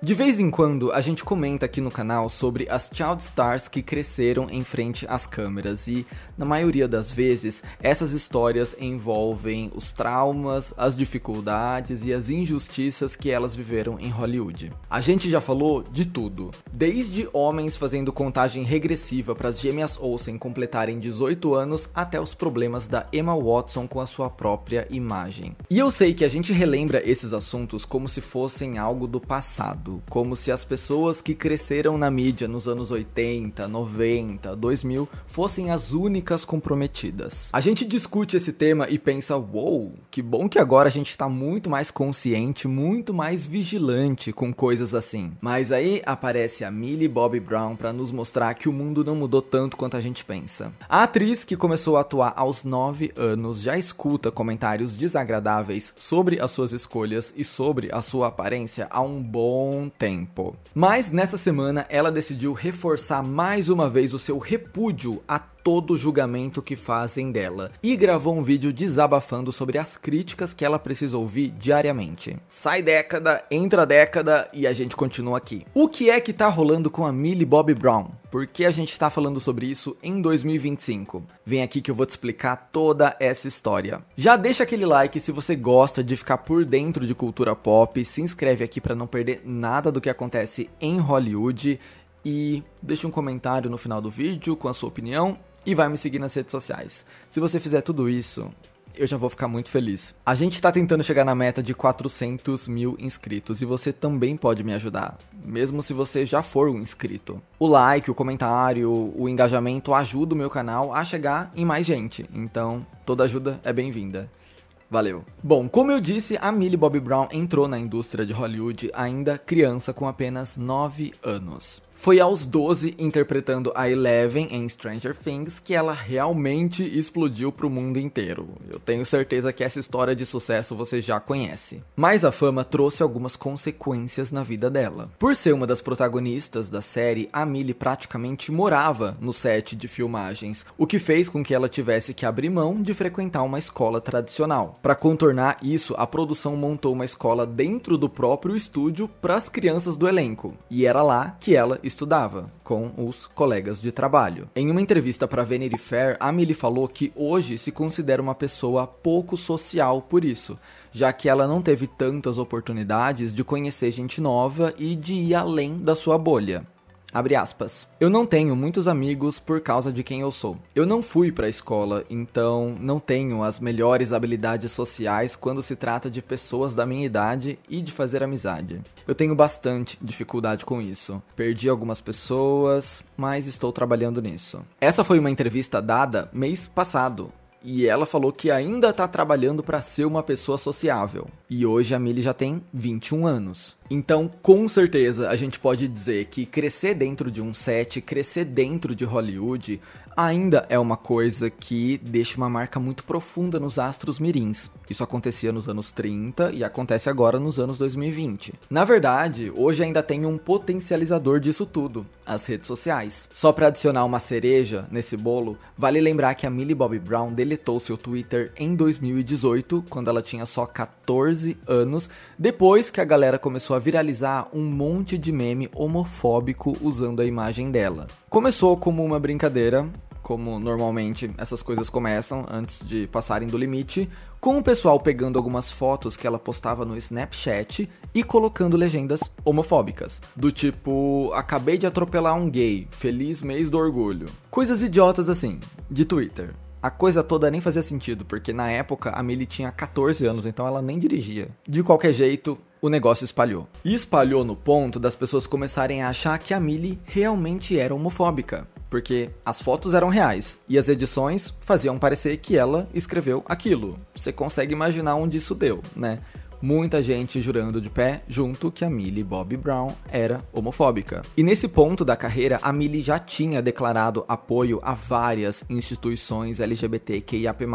De vez em quando a gente comenta aqui no canal sobre as child stars que cresceram em frente às câmeras e, na maioria das vezes, essas histórias envolvem os traumas, as dificuldades e as injustiças que elas viveram em Hollywood. A gente já falou de tudo, desde homens fazendo contagem regressiva para as gêmeas Olsen completarem 18 anos até os problemas da Emma Watson com a sua própria imagem. E eu sei que a gente relembra esses assuntos como se fossem algo do passado. Como se as pessoas que cresceram na mídia nos anos 80, 90, 2000 fossem as únicas comprometidas. A gente discute esse tema e pensa, uou, que bom que agora a gente tá muito mais consciente, muito mais vigilante com coisas assim. Mas aí aparece a Millie Bobby Brown pra nos mostrar que o mundo não mudou tanto quanto a gente pensa. A atriz, que começou a atuar aos 9 anos, já escuta comentários desagradáveis sobre as suas escolhas e sobre a sua aparência há um bom tempo. Mas nessa semana ela decidiu reforçar mais uma vez o seu repúdio a todo o julgamento que fazem dela e gravou um vídeo desabafando sobre as críticas que ela precisa ouvir diariamente. Sai década, entra década e a gente continua aqui. O que é que tá rolando com a Millie Bobby Brown? Por que a gente tá falando sobre isso em 2025? Vem aqui que eu vou te explicar toda essa história. Já deixa aquele like se você gosta de ficar por dentro de cultura pop, se inscreve aqui para não perder nada do que acontece em Hollywood e deixa um comentário no final do vídeo com a sua opinião e vai me seguir nas redes sociais. Se você fizer tudo isso, eu já vou ficar muito feliz. A gente tá tentando chegar na meta de 400 mil inscritos e você também pode me ajudar, mesmo se você já for um inscrito. O like, o comentário, o engajamento ajuda o meu canal a chegar em mais gente, então toda ajuda é bem-vinda. Valeu. Bom, como eu disse, a Millie Bobby Brown entrou na indústria de Hollywood ainda criança com apenas 9 anos. Foi aos 12, interpretando a Eleven em Stranger Things, que ela realmente explodiu pro mundo inteiro. Eu tenho certeza que essa história de sucesso você já conhece. Mas a fama trouxe algumas consequências na vida dela. Por ser uma das protagonistas da série, a Millie praticamente morava no set de filmagens, o que fez com que ela tivesse que abrir mão de frequentar uma escola tradicional. Para contornar isso, a produção montou uma escola dentro do próprio estúdio para as crianças do elenco, e era lá que ela estudava, com os colegas de trabalho. Em uma entrevista para Vanity Fair, a Millie falou que hoje se considera uma pessoa pouco social por isso, já que ela não teve tantas oportunidades de conhecer gente nova e de ir além da sua bolha. Abre aspas. Eu não tenho muitos amigos por causa de quem eu sou. Eu não fui pra escola, então não tenho as melhores habilidades sociais quando se trata de pessoas da minha idade e de fazer amizade. Eu tenho bastante dificuldade com isso. Perdi algumas pessoas, mas estou trabalhando nisso. Essa foi uma entrevista dada mês passado. E ela falou que ainda tá trabalhando para ser uma pessoa sociável. E hoje a Millie já tem 21 anos. Então, com certeza, a gente pode dizer que crescer dentro de um set, crescer dentro de Hollywood, ainda é uma coisa que deixa uma marca muito profunda nos astros mirins. Isso acontecia nos anos 30 e acontece agora nos anos 2020. Na verdade, hoje ainda tem um potencializador disso tudo, as redes sociais. Só para adicionar uma cereja nesse bolo, vale lembrar que a Millie Bobby Brown deletou seu Twitter em 2018, quando ela tinha só 14 anos, depois que a galera começou a viralizar um monte de meme homofóbico usando a imagem dela. Começou como uma brincadeira, como normalmente essas coisas começam antes de passarem do limite, com o pessoal pegando algumas fotos que ela postava no Snapchat e colocando legendas homofóbicas, do tipo, acabei de atropelar um gay, feliz mês do orgulho. Coisas idiotas assim, de Twitter. A coisa toda nem fazia sentido, porque na época a Millie tinha 14 anos, então ela nem dirigia. De qualquer jeito, o negócio espalhou. E espalhou no ponto das pessoas começarem a achar que a Millie realmente era homofóbica, porque as fotos eram reais e as edições faziam parecer que ela escreveu aquilo. Você consegue imaginar onde isso deu, né? Muita gente jurando de pé junto que a Millie Bobby Brown era homofóbica. E nesse ponto da carreira, a Millie já tinha declarado apoio a várias instituições LGBTQIAP+.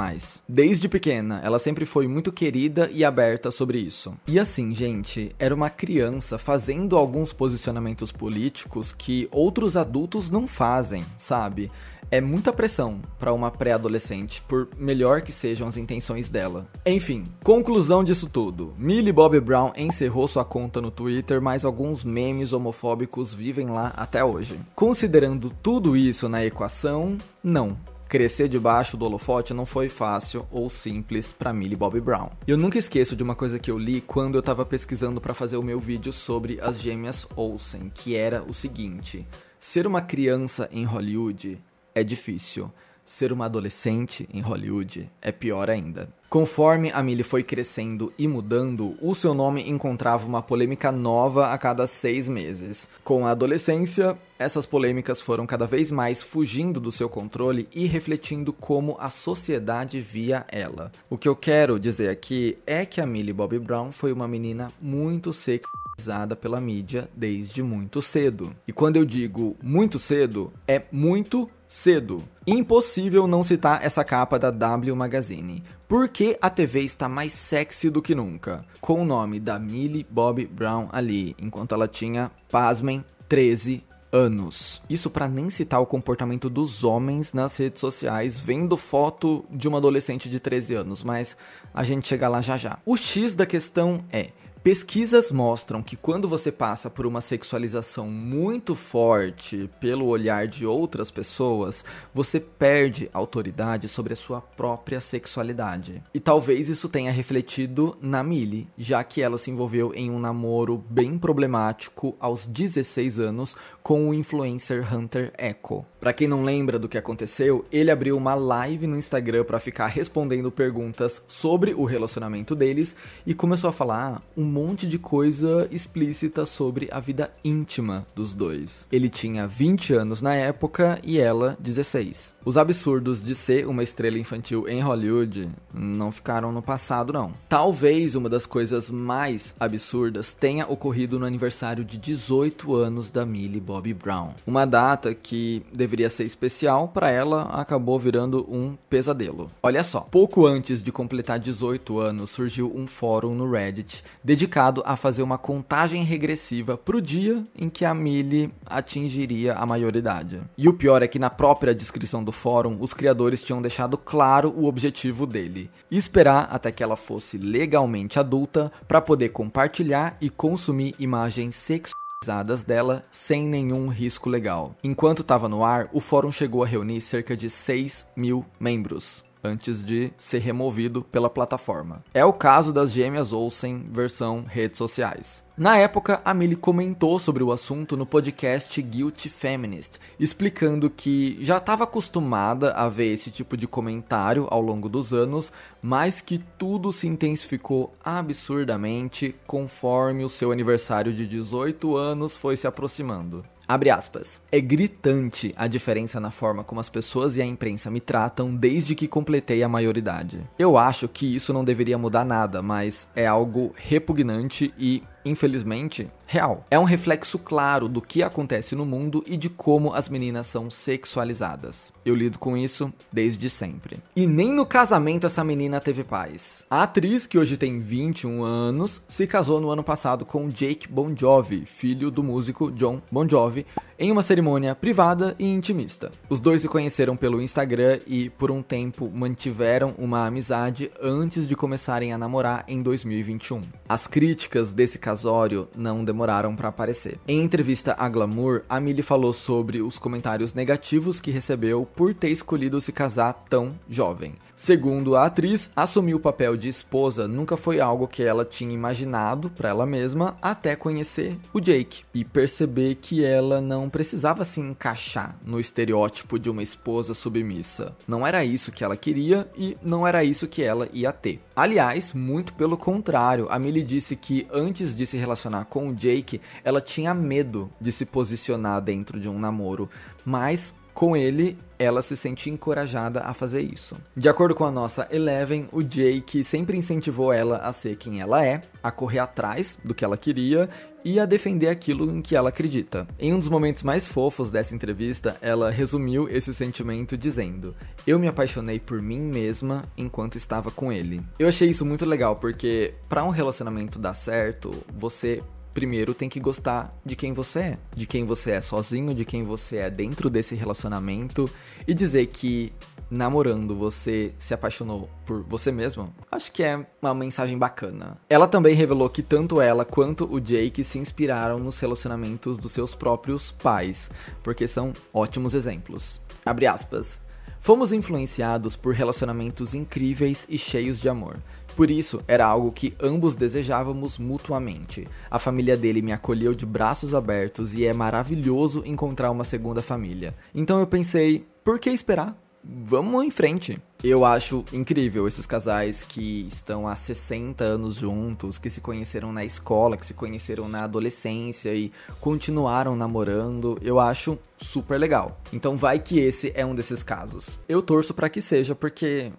Desde pequena, ela sempre foi muito querida e aberta sobre isso. E assim, gente, era uma criança fazendo alguns posicionamentos políticos que outros adultos não fazem, sabe? é muita pressão para uma pré-adolescente, por melhor que sejam as intenções dela. Enfim, conclusão disso tudo. Millie Bobby Brown encerrou sua conta no Twitter, mas alguns memes homofóbicos vivem lá até hoje. Considerando tudo isso na equação, não. Crescer debaixo do holofote não foi fácil ou simples para Millie Bobby Brown. Eu nunca esqueço de uma coisa que eu li quando eu tava pesquisando para fazer o meu vídeo sobre as gêmeas Olsen, que era o seguinte: ser uma criança em Hollywood é difícil. Ser uma adolescente em Hollywood é pior ainda. Conforme a Millie foi crescendo e mudando, o seu nome encontrava uma polêmica nova a cada 6 meses. Com a adolescência, essas polêmicas foram cada vez mais fugindo do seu controle e refletindo como a sociedade via ela. O que eu quero dizer aqui é que a Millie Bobby Brown foi uma menina muito sexualizada pela mídia desde muito cedo. E quando eu digo muito cedo, é muito cedo. Impossível não citar essa capa da W Magazine, porque a TV está mais sexy do que nunca, com o nome da Millie Bobby Brown ali, enquanto ela tinha, pasmem, 13 anos. Isso para nem citar o comportamento dos homens nas redes sociais, vendo foto de uma adolescente de 13 anos, mas a gente chega lá já já. O X da questão é: pesquisas mostram que quando você passa por uma sexualização muito forte pelo olhar de outras pessoas, você perde autoridade sobre a sua própria sexualidade. E talvez isso tenha refletido na Millie, já que ela se envolveu em um namoro bem problemático aos 16 anos com o influencer Hunter Echo. Pra quem não lembra do que aconteceu, ele abriu uma live no Instagram pra ficar respondendo perguntas sobre o relacionamento deles e começou a falar um monte de coisa explícita sobre a vida íntima dos dois. Ele tinha 20 anos na época e ela 16. Os absurdos de ser uma estrela infantil em Hollywood não ficaram no passado, não. Talvez uma das coisas mais absurdas tenha ocorrido no aniversário de 18 anos da Millie Bobby Brown. Uma data que deveria ser especial para ela acabou virando um pesadelo. Olha só, pouco antes de completar 18 anos surgiu um fórum no Reddit dedicado a fazer uma contagem regressiva pro dia em que a Millie atingiria a maioridade. E o pior é que na própria descrição do fórum, os criadores tinham deixado claro o objetivo dele: esperar até que ela fosse legalmente adulta para poder compartilhar e consumir imagens sexualizadas dela sem nenhum risco legal. Enquanto estava no ar, o fórum chegou a reunir cerca de 6.000 membros antes de ser removido pela plataforma. É o caso das gêmeas Olsen versão redes sociais. Na época, a Millie comentou sobre o assunto no podcast Guilty Feminist, explicando que já estava acostumada a ver esse tipo de comentário ao longo dos anos, mas que tudo se intensificou absurdamente conforme o seu aniversário de 18 anos foi se aproximando. Abre aspas. É gritante a diferença na forma como as pessoas e a imprensa me tratam desde que completei a maioridade. Eu acho que isso não deveria mudar nada, mas é algo repugnante e, infelizmente, real. É um reflexo claro do que acontece no mundo e de como as meninas são sexualizadas. Eu lido com isso desde sempre. E nem no casamento essa menina teve paz. A atriz, que hoje tem 21 anos, se casou no ano passado com Jake Bon Jovi, filho do músico Jon Bon Jovi, em uma cerimônia privada e intimista. Os dois se conheceram pelo Instagram e, por um tempo, mantiveram uma amizade antes de começarem a namorar em 2021. As críticas desse casório não demoraram para aparecer. Em entrevista a Glamour, a Millie falou sobre os comentários negativos que recebeu por ter escolhido se casar tão jovem. Segundo a atriz, assumir o papel de esposa nunca foi algo que ela tinha imaginado para ela mesma até conhecer o Jake e perceber que ela não precisava se encaixar no estereótipo de uma esposa submissa. Não era isso que ela queria e não era isso que ela ia ter. Aliás, muito pelo contrário, a Millie disse que antes de se relacionar com o Jake, ela tinha medo de se posicionar dentro de um namoro, mas com ele, ela se sente encorajada a fazer isso. De acordo com a nossa Eleven, o Jake sempre incentivou ela a ser quem ela é, a correr atrás do que ela queria e a defender aquilo em que ela acredita. Em um dos momentos mais fofos dessa entrevista, ela resumiu esse sentimento dizendo: "Eu me apaixonei por mim mesma enquanto estava com ele." Eu achei isso muito legal porque para um relacionamento dar certo, você primeiro tem que gostar de quem você é sozinho, de quem você é dentro desse relacionamento, e dizer que namorando você se apaixonou por você mesmo, acho que é uma mensagem bacana. Ela também revelou que tanto ela quanto o Jake se inspiraram nos relacionamentos dos seus próprios pais, porque são ótimos exemplos. Abre aspas. Fomos influenciados por relacionamentos incríveis e cheios de amor. Por isso, era algo que ambos desejávamos mutuamente. A família dele me acolheu de braços abertos e é maravilhoso encontrar uma segunda família. Então eu pensei, por que esperar? Vamos em frente. Eu acho incrível esses casais que estão há 60 anos juntos, que se conheceram na escola, que se conheceram na adolescência e continuaram namorando. Eu acho super legal. Então vai que esse é um desses casos. Eu torço pra que seja, porque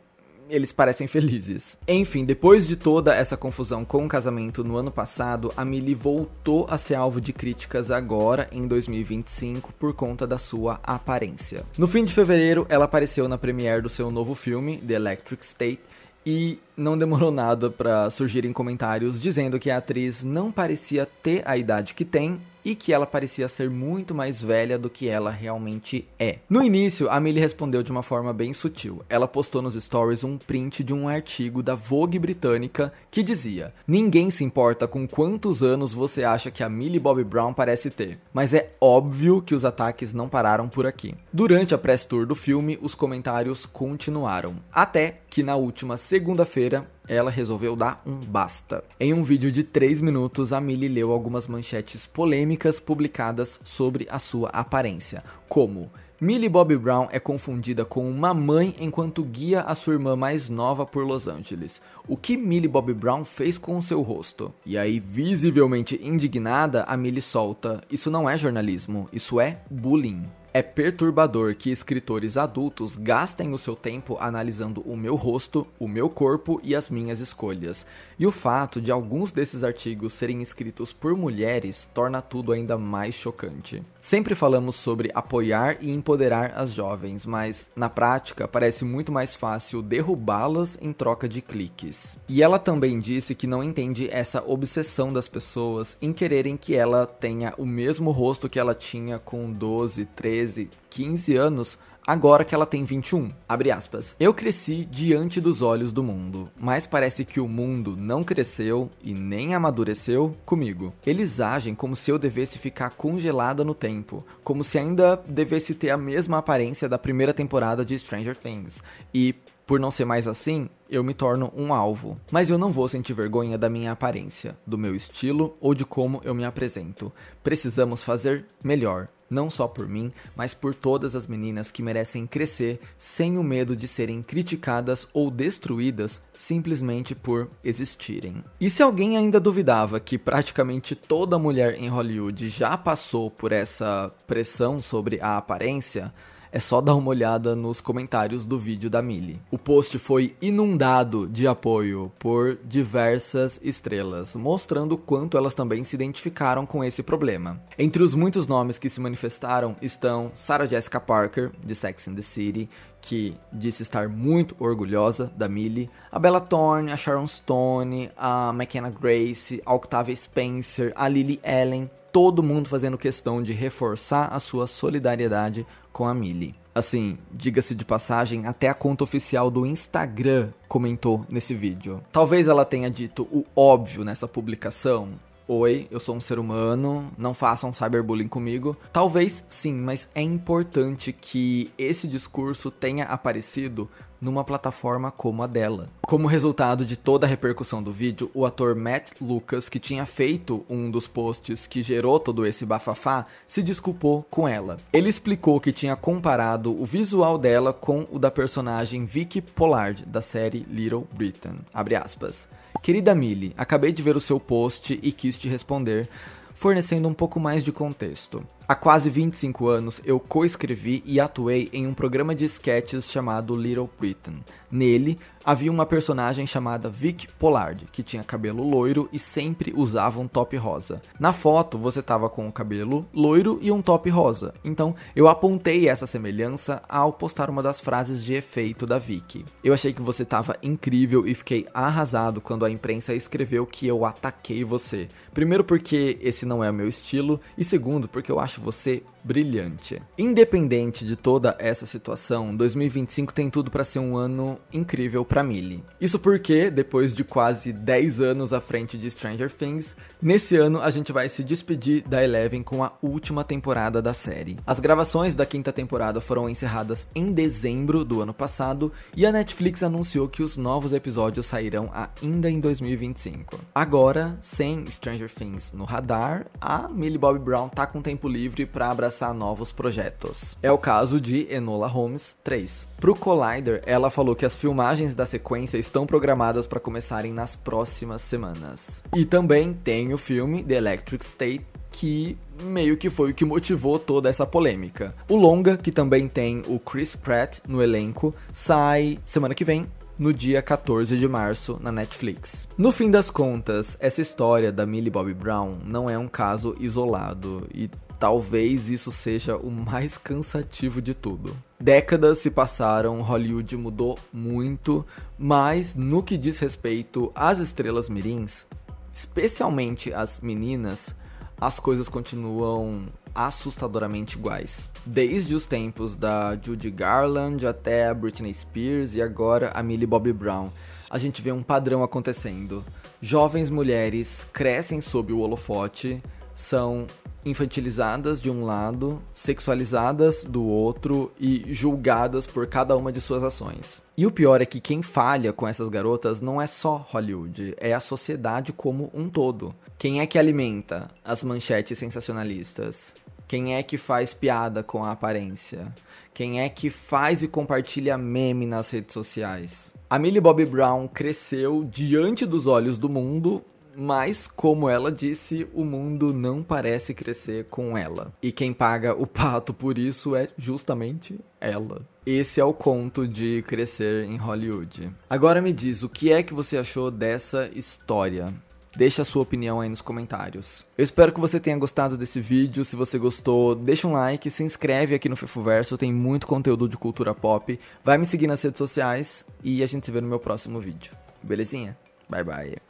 eles parecem felizes. Enfim, depois de toda essa confusão com o casamento no ano passado, a Miley voltou a ser alvo de críticas agora, em 2025, por conta da sua aparência. No fim de fevereiro, ela apareceu na premiere do seu novo filme, The Electric State, e não demorou nada para surgirem comentários dizendo que a atriz não parecia ter a idade que tem e que ela parecia ser muito mais velha do que ela realmente é. No início, a Miley respondeu de uma forma bem sutil. Ela postou nos stories um print de um artigo da Vogue britânica que dizia: "Ninguém se importa com quantos anos você acha que a Millie Bobby Brown parece ter, mas é óbvio que os ataques não pararam por aqui." Durante a press tour do filme, os comentários continuaram, até que na última segunda-feira, ela resolveu dar um basta. Em um vídeo de 3 minutos, a Miley leu algumas manchetes polêmicas publicadas sobre a sua aparência, como: Millie Bobby Brown é confundida com uma mãe enquanto guia a sua irmã mais nova por Los Angeles. O que Millie Bobby Brown fez com o seu rosto? E aí, visivelmente indignada, a Miley solta: "Isso não é jornalismo, isso é bullying. É perturbador que escritores adultos gastem o seu tempo analisando o meu rosto, o meu corpo e as minhas escolhas. E o fato de alguns desses artigos serem escritos por mulheres torna tudo ainda mais chocante. Sempre falamos sobre apoiar e empoderar as jovens, mas na prática parece muito mais fácil derrubá-las em troca de cliques." E ela também disse que não entende essa obsessão das pessoas em quererem que ela tenha o mesmo rosto que ela tinha com 12, 13, 15 anos, agora que ela tem 21. Abre aspas. "Eu cresci diante dos olhos do mundo, mas parece que o mundo não cresceu e nem amadureceu comigo. Eles agem como se eu devesse ficar congelada no tempo, como se ainda devesse ter a mesma aparência da primeira temporada de Stranger Things. E por não ser mais assim, eu me torno um alvo. Mas eu não vou sentir vergonha da minha aparência, do meu estilo ou de como eu me apresento. Precisamos fazer melhor, não só por mim, mas por todas as meninas que merecem crescer sem o medo de serem criticadas ou destruídas simplesmente por existirem." E se alguém ainda duvidava que praticamente toda mulher em Hollywood já passou por essa pressão sobre a aparência, é só dar uma olhada nos comentários do vídeo da Miley. O post foi inundado de apoio por diversas estrelas, mostrando o quanto elas também se identificaram com esse problema. Entre os muitos nomes que se manifestaram estão Sarah Jessica Parker, de Sex and the City, que disse estar muito orgulhosa da Miley, a Bella Thorne, a Sharon Stone, a McKenna Grace, a Octavia Spencer, a Lily Allen, todo mundo fazendo questão de reforçar a sua solidariedade com a Miley. Assim, diga-se de passagem, até a conta oficial do Instagram comentou nesse vídeo. Talvez ela tenha dito o óbvio nessa publicação. "Oi, eu sou um ser humano, não façam cyberbullying comigo." Talvez sim, mas é importante que esse discurso tenha aparecido numa plataforma como a dela. Como resultado de toda a repercussão do vídeo, o ator Matt Lucas, que tinha feito um dos posts que gerou todo esse bafafá, se desculpou com ela. Ele explicou que tinha comparado o visual dela com o da personagem Vicky Pollard, da série Little Britain. Abre aspas. "Querida Miley, acabei de ver o seu post e quis te responder, fornecendo um pouco mais de contexto. Há quase 25 anos, eu coescrevi e atuei em um programa de sketches chamado Little Britain. Nele, havia uma personagem chamada Vic Pollard, que tinha cabelo loiro e sempre usava um top rosa. Na foto, você tava com o cabelo loiro e um top rosa. Então, eu apontei essa semelhança ao postar uma das frases de efeito da Vic. Eu achei que você tava incrível e fiquei arrasado quando a imprensa escreveu que eu ataquei você. Primeiro porque esse não é o meu estilo e segundo porque eu acho você brilhante. Independente de toda essa situação, 2025 tem tudo para ser um ano incrível para Millie. Isso porque, depois de quase 10 anos à frente de Stranger Things, nesse ano a gente vai se despedir da Eleven com a última temporada da série. As gravações da quinta temporada foram encerradas em dezembro do ano passado e a Netflix anunciou que os novos episódios sairão ainda em 2025. Agora, sem Stranger Things no radar, a Millie Bobby Brown tá com tempo livre para abraçar novos projetos. É o caso de Enola Holmes 3. Pro Collider, ela falou que as filmagens da sequência estão programadas para começarem nas próximas semanas. E também tem o filme The Electric State, que meio que foi o que motivou toda essa polêmica. O longa, que também tem o Chris Pratt no elenco, sai semana que vem, no dia 14 de março, na Netflix. No fim das contas, essa história da Millie Bobby Brown não é um caso isolado e talvez isso seja o mais cansativo de tudo. Décadas se passaram, Hollywood mudou muito, mas no que diz respeito às estrelas mirins, especialmente as meninas, as coisas continuam assustadoramente iguais. Desde os tempos da Judy Garland até a Britney Spears e agora a Millie Bobby Brown, a gente vê um padrão acontecendo. Jovens mulheres crescem sob o holofote, são infantilizadas de um lado, sexualizadas do outro e julgadas por cada uma de suas ações. E o pior é que quem falha com essas garotas não é só Hollywood, é a sociedade como um todo. Quem é que alimenta as manchetes sensacionalistas? Quem é que faz piada com a aparência? Quem é que faz e compartilha meme nas redes sociais? A Millie Bobby Brown cresceu diante dos olhos do mundo, mas, como ela disse, o mundo não parece crescer com ela. E quem paga o pato por isso é justamente ela. Esse é o conto de crescer em Hollywood. Agora me diz, o que é que você achou dessa história? Deixa a sua opinião aí nos comentários. Eu espero que você tenha gostado desse vídeo. Se você gostou, deixa um like, se inscreve aqui no Fefoverso, tem muito conteúdo de cultura pop. Vai me seguir nas redes sociais e a gente se vê no meu próximo vídeo. Belezinha? Bye bye.